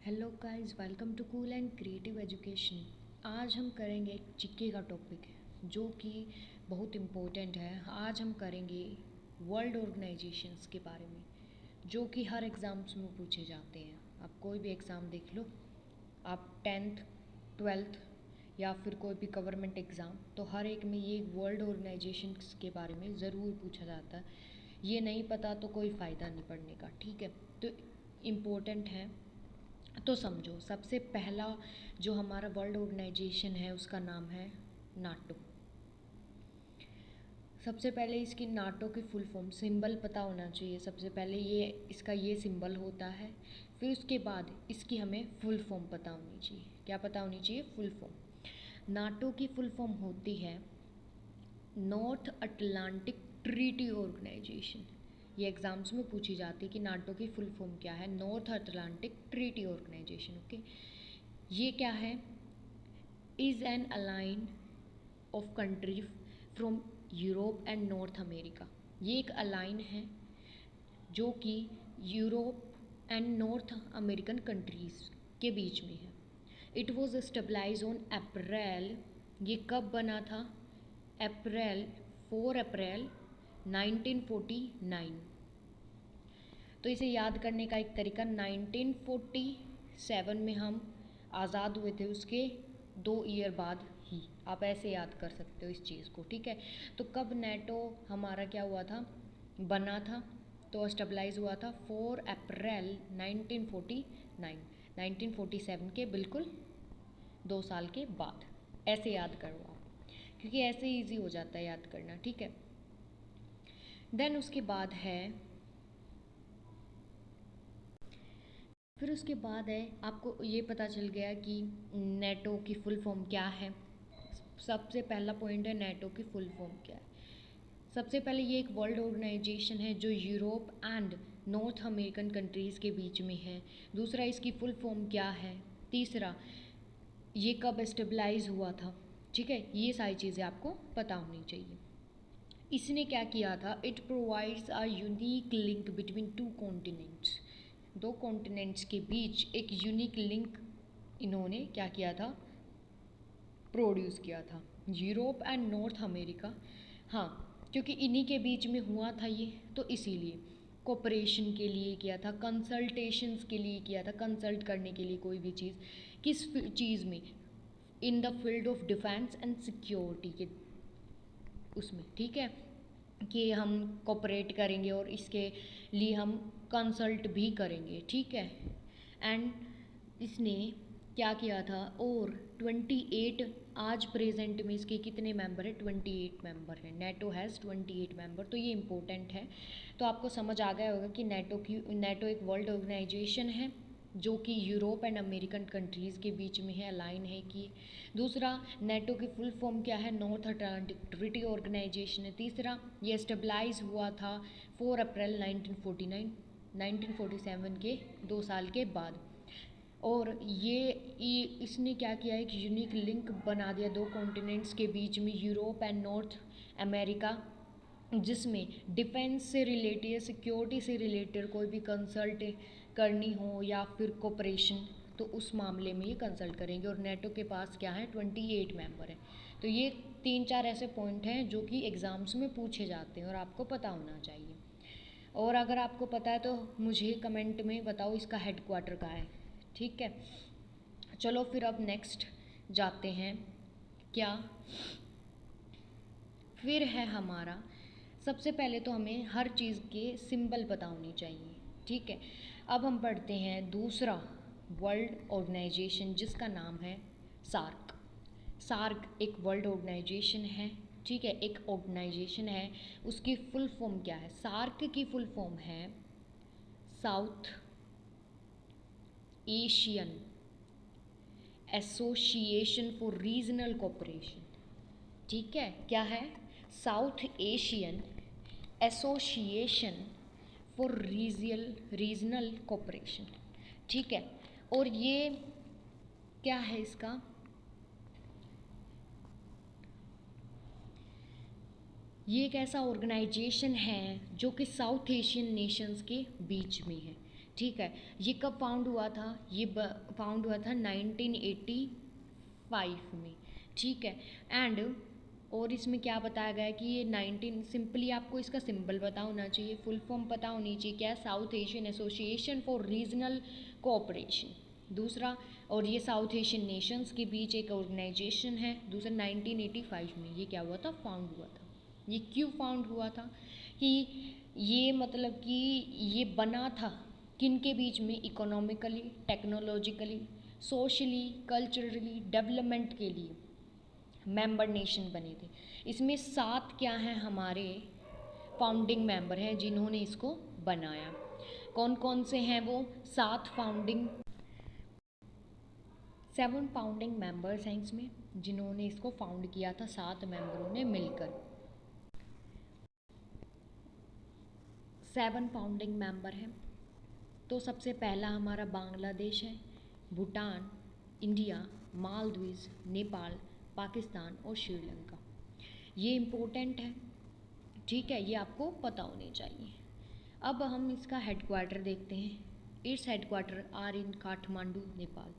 Hello guys, welcome to Cool and Creative Education. आज हम करेंगे एक जीके का टॉपिक है जो कि बहुत इम्पोर्टेंट है। आज हम करेंगे वर्ल्ड ऑर्गेनाइजेशंस के बारे में जो कि हर एग्ज़ाम्स में पूछे जाते हैं। आप कोई भी एग्ज़ाम देख लो, आप 10th 12th या फिर कोई भी गवर्नमेंट एग्ज़ाम, तो हर एक में ये वर्ल्ड ऑर्गेनाइजेशंस के बारे में ज़रूर पूछा जाता है। ये नहीं पता तो कोई फ़ायदा नहीं पढ़ने का, ठीक है। तो इम्पोर्टेंट है तो समझो। सबसे पहला जो हमारा वर्ल्ड ऑर्गेनाइजेशन है उसका नाम है नाटो। सबसे पहले इसकी नाटो की फुल फॉर्म सिंबल पता होना चाहिए। सबसे पहले ये इसका ये सिंबल होता है, फिर उसके बाद इसकी हमें फुल फॉर्म पता होनी चाहिए। क्या पता होनी चाहिए? Full form. नाटो की फुल फॉर्म होती है नॉर्थ अटलांटिक ट्रीटी ऑर्गेनाइजेशन। ये एग्ज़ाम्स में पूछी जाती है कि नाटो की फुल फॉर्म क्या है। North Atlantic Treaty Organization. Okay, ये क्या है? Is an alliance of country from Europe and North America. ये एक अलाइन है जो कि Europe and North American countries के बीच में है। It was stabilise on April. ये कब बना था? अप्रैल 4 अप्रैल 1949। तो इसे याद करने का एक तरीका, 1947 में हम आज़ाद हुए थे, उसके 2 ईयर बाद ही आप ऐसे याद कर सकते हो इस चीज़ को, ठीक है। तो कब नेटो हमारा क्या हुआ था, बना था, तो स्टेबलाइज हुआ था 4 अप्रैल 1949। 1947 के बिल्कुल 2 साल के बाद। ऐसे याद करो आप, क्योंकि ऐसे ईजी हो जाता है याद करना, ठीक है। देन उसके बाद है, फिर उसके बाद है, आपको ये पता चल गया कि नेटो की फुल फॉर्म क्या है। सबसे पहला पॉइंट है नेटो की फुल फॉर्म क्या है। सबसे पहले ये एक वर्ल्ड ऑर्गेनाइजेशन है जो Europe and North American countries के बीच में है। दूसरा, इसकी फुल फॉर्म क्या है। तीसरा, ये कब स्टेबलाइज हुआ था, ठीक है। ये सारी चीज़ें आपको पता होनी चाहिए। इसने क्या किया था? It provides a unique link between 2 continents. 2 continents के बीच एक यूनिक लिंक इन्होंने क्या किया था? प्रोड्यूस किया था। यूरोप एंड नॉर्थ अमेरिका, हाँ, क्योंकि इन्हीं के बीच में हुआ था ये, तो इसीलिए कोऑपरेशन के लिए किया था, कंसल्टेशंस के लिए किया था, कंसल्ट करने के लिए कोई भी चीज़, किस चीज़ में, in the field of defence and security के उसमें, ठीक है, कि हम कोऑपरेट करेंगे और इसके लिए हम कंसल्ट भी करेंगे, ठीक है। एंड इसने क्या किया था? और 28, आज प्रेजेंट में इसके कितने मेंबर है? 28 मेंबर हैं। NATO has 28 member. तो ये इम्पोर्टेंट है। तो आपको समझ आ गया होगा कि नेटो एक वर्ल्ड ऑर्गेनाइजेशन है जो कि यूरोप एंड अमेरिकन कंट्रीज़ के बीच में है, अलाइन है कि। दूसरा, नेटो की फुल फॉर्म क्या है? नॉर्थ अटलांटिक ट्रीटी ऑर्गेनाइजेशन है। तीसरा, ये स्टेबलाइज हुआ था 4 अप्रैल 1949, 1947 के 2 साल के बाद। और ये इसने क्या किया? एक यूनिक लिंक बना दिया 2 कॉन्टिनेंट्स के बीच में, यूरोप एंड नॉर्थ अमेरिका, जिसमें डिफेंस से रिलेटेड, सिक्योरिटी से रिलेटेड कोई भी कंसल्ट करनी हो या फिर कोऑपरेशन, तो उस मामले में ये कंसल्ट करेंगे। और नेटो के पास क्या है? 28 मेंबर हैं। तो ये 3-4 ऐसे पॉइंट हैं जो कि एग्ज़ाम्स में पूछे जाते हैं और आपको पता होना चाहिए। और अगर आपको पता है तो मुझे कमेंट में बताओ इसका हेडक्वार्टर कहाँ है, ठीक है। चलो फिर अब नेक्स्ट जाते हैं। क्या फिर है हमारा, सबसे पहले तो हमें हर चीज़ के सिंबल पता होनी चाहिए, ठीक है। अब हम पढ़ते हैं दूसरा वर्ल्ड ऑर्गेनाइजेशन जिसका नाम है सार्क। सार्क एक वर्ल्ड ऑर्गेनाइजेशन है, ठीक है, एक ऑर्गेनाइजेशन है। उसकी फुल फॉर्म क्या है? सार्क की फुल फॉर्म है south Asian association for regional cooperation, ठीक है। क्या है? South Asian association for regional cooperation, ठीक है। और ये क्या है इसका? ये एक ऐसा ऑर्गेनाइजेशन है जो कि साउथ एशियन नेशंस के बीच में है, ठीक है, ये कब फाउंड हुआ था? ये फाउंड हुआ था 1985 में। ठीक है, एंड और इसमें क्या बताया गया है कि ये 19, सिंपली आपको इसका सिंबल पता होना चाहिए, फुल फॉर्म पता होनी चाहिए, क्या? South Asian association for regional cooperation. दूसरा, और ये साउथ एशियन नेशंस के बीच एक ऑर्गेनाइजेशन है। दूसरा, 1985 में ये क्या हुआ था? फाउंड हुआ था। ये क्यों फाउंड हुआ था? कि ये मतलब कि ये बना था किन के बीच में? Economically, technologically, socially, culturally development के लिए मेंबर नेशन बने थे। इसमें 7 क्या हैं? हमारे फाउंडिंग मेंबर हैं जिन्होंने इसको बनाया। कौन कौन से हैं वो? 7 फाउंडिंग मेंबर्स हैं इसमें, जिन्होंने इसको फाउंड किया था 7 मेंबरों ने मिलकर। 7 फाउंडिंग मेंबर हैं। तो सबसे पहला हमारा बांग्लादेश है, भूटान, इंडिया, मालदीव्स, नेपाल, पाकिस्तान और श्रीलंका। ये इम्पोर्टेंट है, ठीक है, ये आपको पता होने चाहिए। अब हम इसका हेडक्वार्टर देखते हैं। Its headquarter are in Kathmandu, Nepal.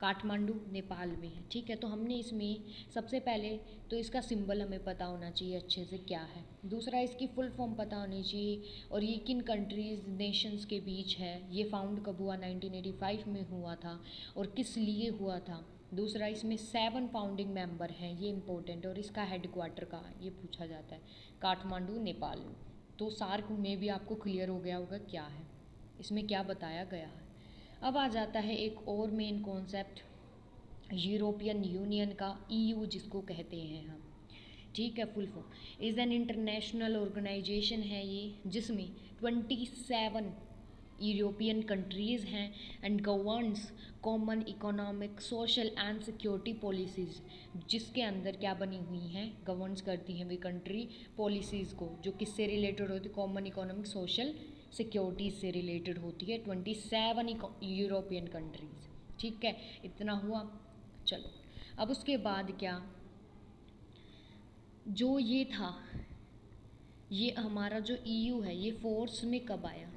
Kathmandu Nepal में है, ठीक है। तो हमने इसमें सबसे पहले तो इसका सिंबल हमें पता होना चाहिए अच्छे से क्या है। दूसरा, इसकी फुल फॉर्म पता होनी चाहिए, और ये किन कंट्रीज नेशंस के बीच है। ये फाउंड कब हुआ? 1985 में हुआ था, और किस लिए हुआ था। दूसरा, इसमें 7 फाउंडिंग मेंबर हैं, ये इंपॉर्टेंट, और इसका हेडक्वार्टर कहाँ है ये पूछा जाता है, काठमांडू नेपाल में। तो सार्क में भी आपको क्लियर हो गया होगा क्या है, इसमें क्या बताया गया है। अब आ जाता है एक और मेन कॉन्सेप्ट, यूरोपियन यूनियन का, ईयू जिसको कहते हैं हम, ठीक है। Full form is an international organisation है ये, जिसमें 27 यूरोपियन कंट्रीज़ हैं and governs common economic, social and security policies, जिसके अंदर क्या बनी हुई हैं? गवर्न्स करती हैं वे कंट्री पॉलिसीज़ को, जो किससे रिलेटेड होती है? कॉमन इकोनॉमिक, सोशल, सिक्योरिटी से रिलेटेड होती है। 27 यूरोपियन कंट्रीज़, ठीक है। इतना हुआ, चलो। अब उसके बाद क्या, जो ये था, ये हमारा जो ईयू है, ये फोर्स में कब आया?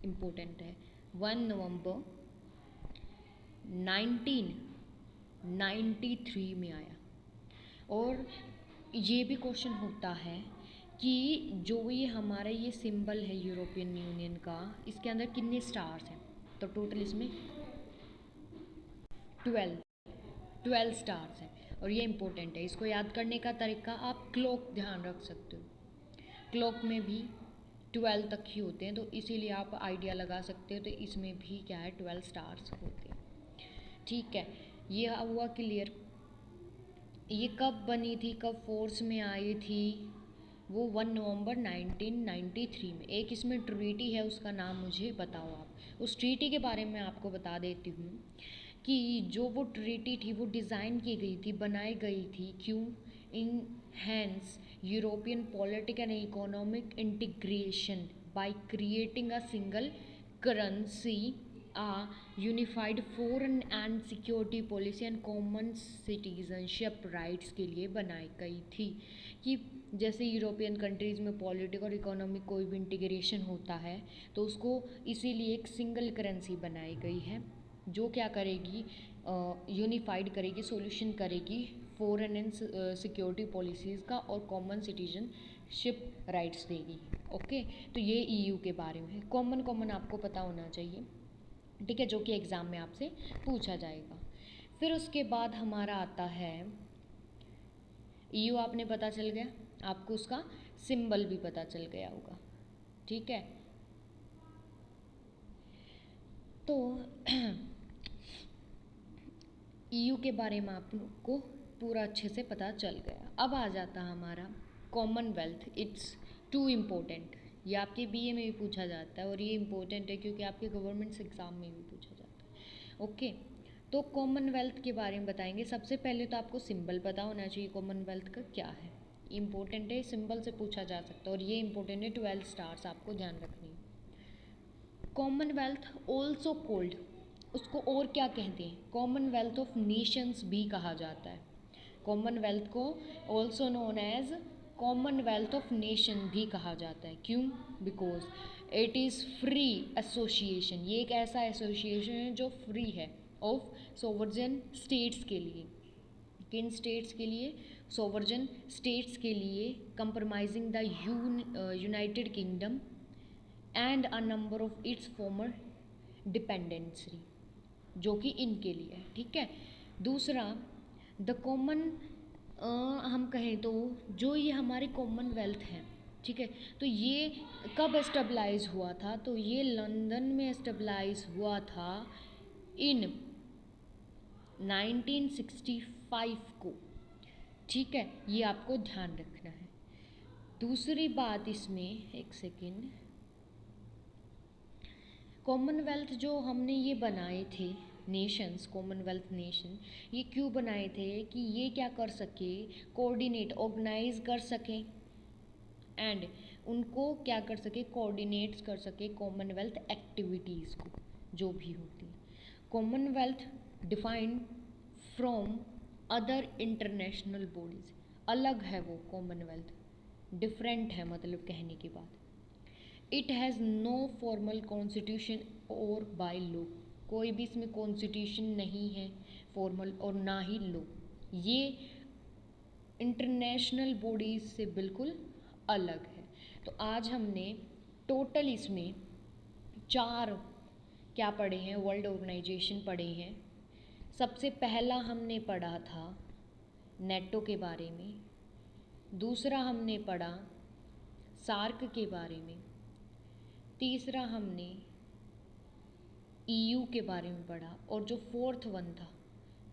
इम्पोर्टेंट है, 1 नवंबर 1993 में आया। और ये भी क्वेश्चन होता है कि जो ये हमारा ये सिंबल है यूरोपियन यूनियन का, इसके अंदर कितने स्टार्स हैं? तो टोटल इसमें 12 स्टार्स हैं, और ये इम्पोर्टेंट है। इसको याद करने का तरीका आप क्लॉक ध्यान रख सकते हो, क्लॉक में भी 12 तक ही होते हैं, तो इसीलिए आप आइडिया लगा सकते हो। तो इसमें भी क्या है, 12 स्टार्स होते हैं, ठीक है। ये हुआ क्लियर। ये कब बनी थी, कब फोर्स में आई थी? वो 1 नवंबर 1993 में। एक इसमें ट्रीटी है, उसका नाम मुझे बताओ आप। उस ट्रीटी के बारे में आपको बता देती हूँ कि जो वो ट्रीटी थी वो डिज़ाइन की गई थी, बनाई गई थी, क्यों? Enhance European political and economic integration by creating a single currency, a unified foreign and security policy and common citizenship rights के लिए बनाई गई थी। कि जैसे यूरोपियन कंट्रीज़ में पॉलिटिकल और इकोनॉमिक कोई भी इंटीग्रेशन होता है, तो उसको इसीलिए एक सिंगल करेंसी बनाई गई है, जो क्या करेगी? यूनिफाइड करेगी, सॉल्यूशन करेगी फॉरेन एंड सिक्योरिटी पॉलिसीज़ का, और कॉमन सिटीजनशिप राइट्स देगी। ओके, तो ये ईयू के बारे में है। कॉमन आपको पता होना चाहिए, ठीक है, जो कि एग्ज़ाम में आपसे पूछा जाएगा। फिर उसके बाद हमारा आता है ईयू, आपने पता चल गया, आपको उसका सिंबल भी पता चल गया होगा, ठीक है। तो ईयू के बारे में आपको पूरा अच्छे से पता चल गया। अब आ जाता हमारा कॉमनवेल्थ। इट्स टू इम्पोर्टेंट, ये आपके बीए में भी पूछा जाता है, और ये इम्पोर्टेंट है क्योंकि आपके गवर्नमेंट्स एग्ज़ाम में भी पूछा जाता है। ओके, तो कॉमनवेल्थ के बारे में बताएंगे। सबसे पहले तो आपको सिंबल पता होना चाहिए कॉमनवेल्थ का क्या है, इम्पोर्टेंट है, सिंबल से पूछा जा सकता है, और ये इम्पोर्टेंट है, 12 स्टार्स आपको ध्यान रखनी है। कॉमनवेल्थ ऑल्सो कोल्ड, उसको और क्या कहते हैं? कॉमनवेल्थ ऑफ नेशंस भी कहा जाता है। कॉमनवेल्थ को also known as Commonwealth of Nation भी कहा जाता है। क्यों? Because it is free association. ये एक ऐसा एसोसिएशन है जो फ्री है ऑफ सोवर्जन स्टेट्स के लिए। किन स्टेट्स के लिए? सोवर्जन स्टेट्स के लिए, compromising the United kingdom and a number of its farmer dependency, जो कि इनके लिए है। ठीक है। दूसरा, द कॉमन, हम कहें तो जो ये हमारे कॉमनवेल्थ हैं, ठीक है, तो ये कब एस्टेब्लाइज हुआ था? तो ये लंदन में एस्टेब्लाइज हुआ था इन 1965 को। ठीक है, ये आपको ध्यान रखना है। दूसरी बात इसमें, एक सेकेंड, कॉमनवेल्थ जो हमने ये बनाए थे नेशंस, कॉमनवेल्थ नेशन, ये क्यों बनाए थे? कि ये क्या कर सके? कोऑर्डिनेट, ऑर्गेनाइज कर सकें एंड उनको क्या कर सके? कोऑर्डिनेट्स कर सके कॉमनवेल्थ एक्टिविटीज़ को, जो भी होती है। Commonwealth defined from other international bodies, अलग है वो कॉमनवेल्थ, डिफरेंट है मतलब कहने की बात। It has no formal constitution और बाय लॉ, कोई भी इसमें कॉन्स्टिट्यूशन नहीं है फॉर्मल और ना ही लॉ। ये इंटरनेशनल बॉडीज़ से बिल्कुल अलग है। तो आज हमने टोटल इसमें 4 क्या पढ़े हैं? वर्ल्ड ऑर्गेनाइजेशन पढ़े हैं। सबसे पहला हमने पढ़ा था नेटो के बारे में, दूसरा हमने पढ़ा सार्क के बारे में, तीसरा हमने ईयू के बारे में पढ़ा, और जो फोर्थ वन था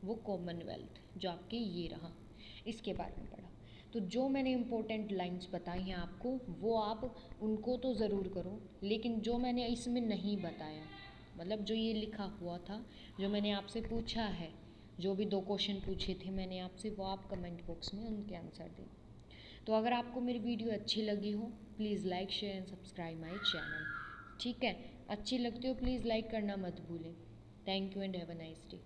वो कॉमनवेल्थ, जो आपके ये रहा, इसके बारे में पढ़ा। तो जो मैंने इम्पोर्टेंट लाइंस बताई हैं आपको, वो आप उनको तो ज़रूर करो, लेकिन जो मैंने इसमें नहीं बताया, मतलब जो ये लिखा हुआ था, जो मैंने आपसे पूछा है, जो भी 2 क्वेश्चन पूछे थे मैंने आपसे, वो आप कमेंट बॉक्स में उनके आंसर दें। तो अगर आपको मेरी वीडियो अच्छी लगी हो, please like, share and subscribe my channel. ठीक है, अच्छी लगती हो प्लीज़ लाइक करना मत भूलें। Thank you and have a nice day.